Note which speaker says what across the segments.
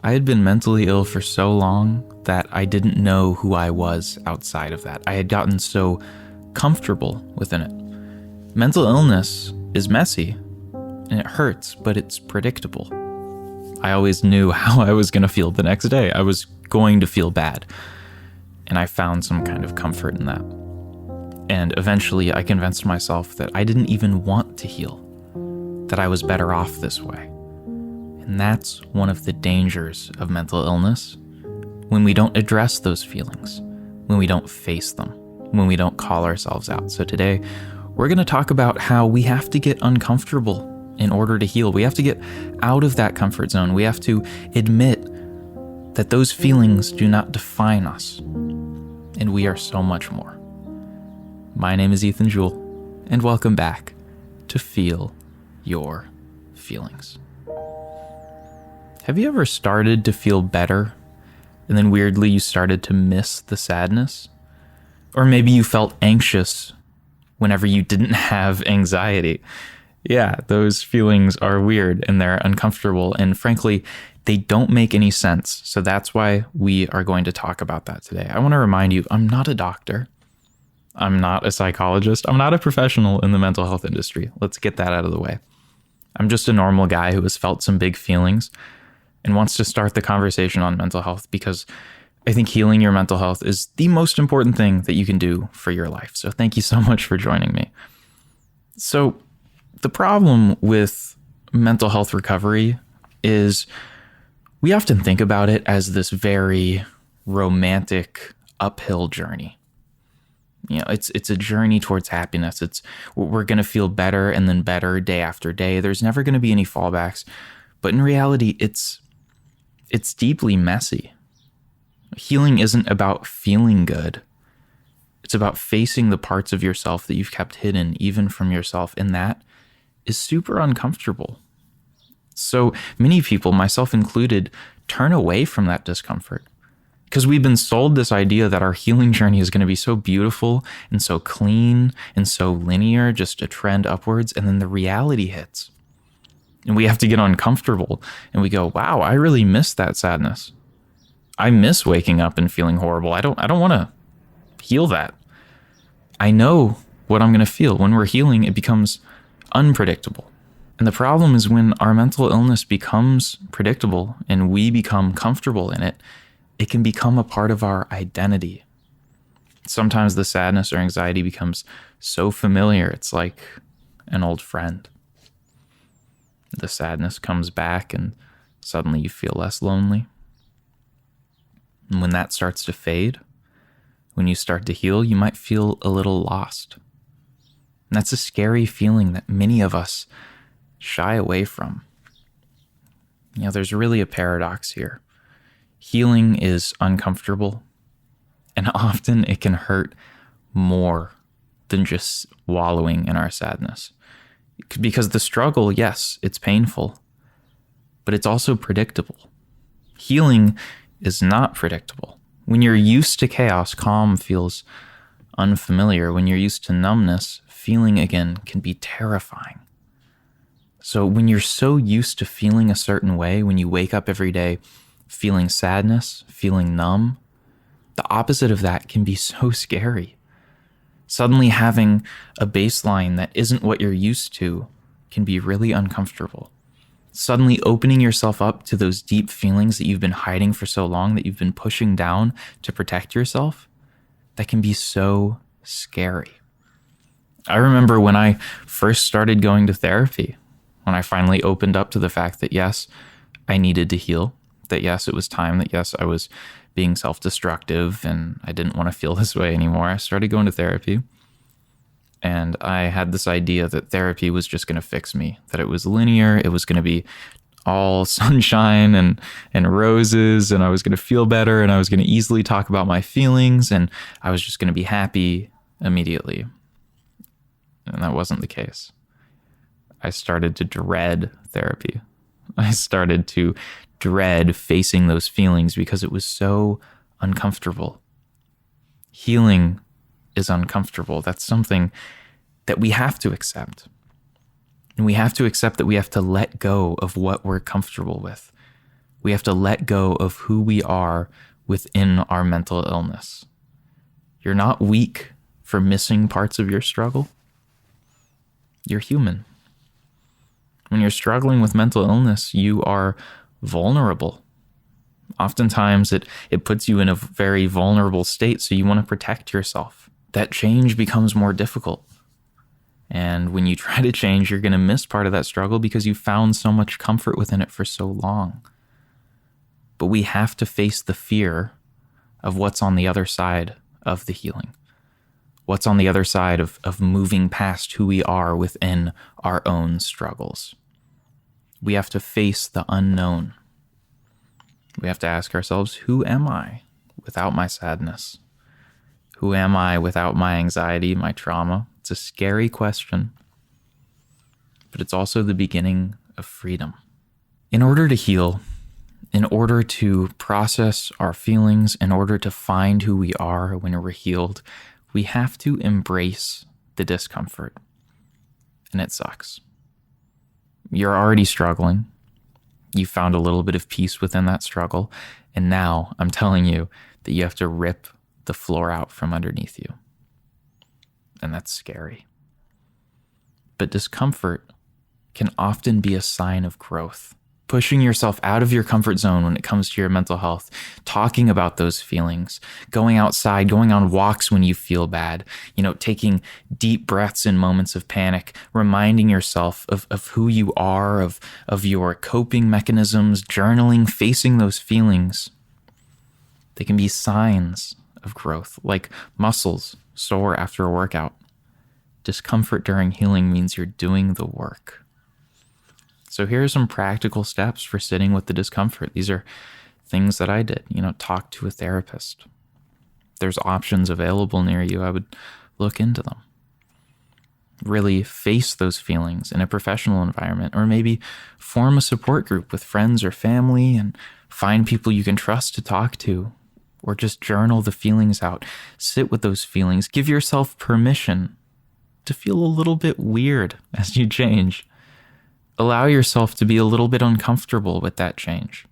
Speaker 1: I had been mentally ill for so long that I didn't know who I was outside of that. I had gotten so comfortable within it. Mental illness is messy, and it hurts, but it's predictable. I always knew how I was going to feel the next day. I was going to feel bad, and I found some kind of comfort in that. And eventually I convinced myself that I didn't even want to heal, that I was better off this way. And that's one of the dangers of mental illness, when we don't address those feelings, when we don't face them, when we don't call ourselves out. So today, we're going to talk about how we have to get uncomfortable in order to heal. We have to get out of that comfort zone. We have to admit that those feelings do not define us, and we are so much more. My name is Ethan Jewell, and welcome back to Feel Your Feelings. Have you ever started to feel better, and then weirdly you started to miss the sadness? Or maybe you felt anxious whenever you didn't have anxiety. Yeah, those feelings are weird and they're uncomfortable, and frankly, they don't make any sense. So that's why we are going to talk about that today. I want to remind you, I'm not a doctor. I'm not a psychologist. I'm not a professional in the mental health industry. Let's get that out of the way. I'm just a normal guy who has felt some big feelings and wants to start the conversation on mental health, because I think healing your mental health is the most important thing that you can do for your life. So thank you so much for joining me. So the problem with mental health recovery is we often think about it as this very romantic uphill journey. You know, it's a journey towards happiness. We're going to feel better and then better day after day. There's never going to be any fallbacks. But in reality, it's deeply messy. Healing isn't about feeling good. It's about facing the parts of yourself that you've kept hidden, even from yourself, and that is super uncomfortable. So many people, myself included, turn away from that discomfort because we've been sold this idea that our healing journey is going to be so beautiful and so clean and so linear, just a trend upwards, and then the reality hits. And we have to get uncomfortable and we go, wow, I really miss that sadness. I miss waking up and feeling horrible. I don't want to heal that. I know what I'm going to feel. When we're healing, it becomes unpredictable. And the problem is when our mental illness becomes predictable and we become comfortable in it, it can become a part of our identity. Sometimes the sadness or anxiety becomes so familiar, it's like an old friend. The sadness comes back and suddenly you feel less lonely. And when that starts to fade, when you start to heal, you might feel a little lost. And that's a scary feeling that many of us shy away from. You know, there's really a paradox here. Healing is uncomfortable, and often it can hurt more than just wallowing in our sadness. Because the struggle, yes, it's painful, but it's also predictable. Healing is not predictable. When you're used to chaos, calm feels unfamiliar. When you're used to numbness, feeling again can be terrifying. So when you're so used to feeling a certain way, when you wake up every day feeling sadness, feeling numb, the opposite of that can be so scary. Suddenly having a baseline that isn't what you're used to can be really uncomfortable. Suddenly opening yourself up to those deep feelings that you've been hiding for so long, that you've been pushing down to protect yourself, that can be so scary. I remember when I first started going to therapy, when I finally opened up to the fact that yes, I needed to heal, that yes, it was time, that yes, I was being self-destructive and I didn't want to feel this way anymore. I started going to therapy and I had this idea that therapy was just going to fix me, that it was linear, it was going to be all sunshine and roses, and I was going to feel better and I was going to easily talk about my feelings and I was just going to be happy immediately. And that wasn't the case. I started to dread therapy. I started to dread facing those feelings because it was so uncomfortable. Healing is uncomfortable. That's something that we have to accept. And we have to accept that we have to let go of what we're comfortable with. We have to let go of who we are within our mental illness. You're not weak for missing parts of your struggle. You're human. When you're struggling with mental illness, you are vulnerable. Oftentimes, it puts you in a very vulnerable state, so you want to protect yourself. That change becomes more difficult. And when you try to change, you're going to miss part of that struggle because you found so much comfort within it for so long. But we have to face the fear of what's on the other side of the healing. What's on the other side of moving past who we are within our own struggles. We have to face the unknown. We have to ask ourselves, who am I without my sadness? Who am I without my anxiety, my trauma? It's a scary question, but it's also the beginning of freedom. In order to heal, in order to process our feelings, in order to find who we are when we're healed, we have to embrace the discomfort. And it sucks. You're already struggling. You found a little bit of peace within that struggle. And now I'm telling you that you have to rip the floor out from underneath you. And that's scary. But discomfort can often be a sign of growth. Pushing yourself out of your comfort zone when it comes to your mental health, talking about those feelings, going outside, going on walks when you feel bad, taking deep breaths in moments of panic, reminding yourself of who you are, of your coping mechanisms, journaling, facing those feelings. They can be signs of growth, like muscles sore after a workout. Discomfort during healing means you're doing the work. So here are some practical steps for sitting with the discomfort. These are things that I did. Talk to a therapist. If there's options available near you, I would look into them. Really face those feelings in a professional environment, or maybe form a support group with friends or family and find people you can trust to talk to, or just journal the feelings out. Sit with those feelings. Give yourself permission to feel a little bit weird as you change. Allow yourself to be a little bit uncomfortable with that change.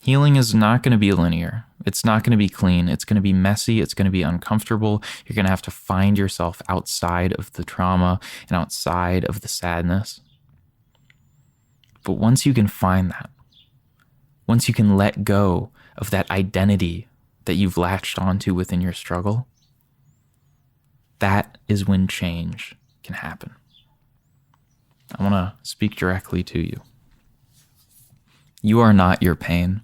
Speaker 1: Healing is not going to be linear. It's not going to be clean. It's going to be messy. It's going to be uncomfortable. You're going to have to find yourself outside of the trauma and outside of the sadness. But once you can find that, once you can let go of that identity that you've latched onto within your struggle, that is when change can happen. I want to speak directly to you. You are not your pain.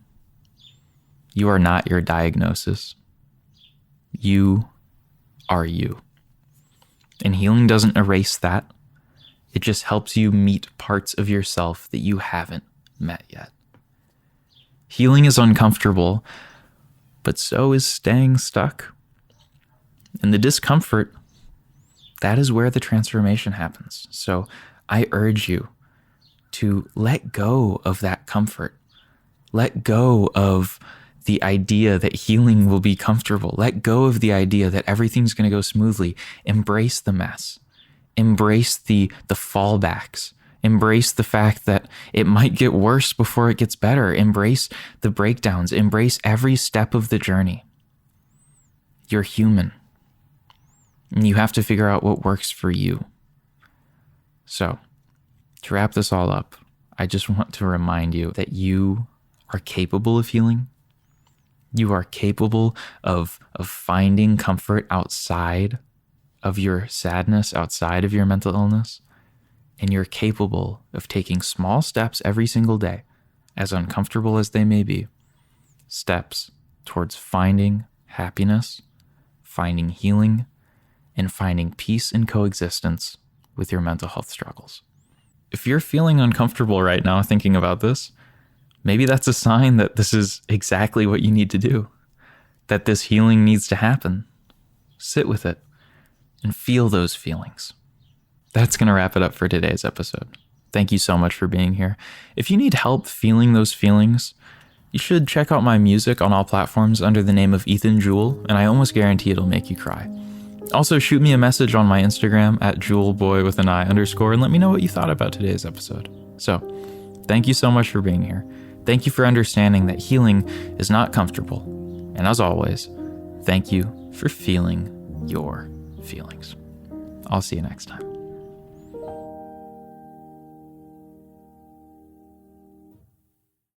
Speaker 1: You are not your diagnosis. You are you. And healing doesn't erase that. It just helps you meet parts of yourself that you haven't met yet. Healing is uncomfortable, but so is staying stuck. And the discomfort, that is where the transformation happens. So I urge you to let go of that comfort. Let go of the idea that healing will be comfortable. Let go of the idea that everything's going to go smoothly. Embrace the mess. Embrace the fallbacks. Embrace the fact that it might get worse before it gets better. Embrace the breakdowns. Embrace every step of the journey. You're human. And you have to figure out what works for you. So, to wrap this all up, I just want to remind you that you are capable of healing. You are capable of finding comfort outside of your sadness, outside of your mental illness. And you're capable of taking small steps every single day, as uncomfortable as they may be, steps towards finding happiness, finding healing, and finding peace and coexistence with your mental health struggles. If you're feeling uncomfortable right now thinking about this, maybe that's a sign that this is exactly what you need to do, that this healing needs to happen. Sit with it and feel those feelings. That's going to wrap it up for today's episode. Thank you so much for being here. If you need help feeling those feelings, you should check out my music on all platforms under the name of Ethan Jewell, and I almost guarantee it'll make you cry. Also, shoot me a message on my Instagram at jewelboy_, and let me know what you thought about today's episode. So, thank you so much for being here. Thank you for understanding that healing is not comfortable. And as always, thank you for feeling your feelings. I'll see you next time.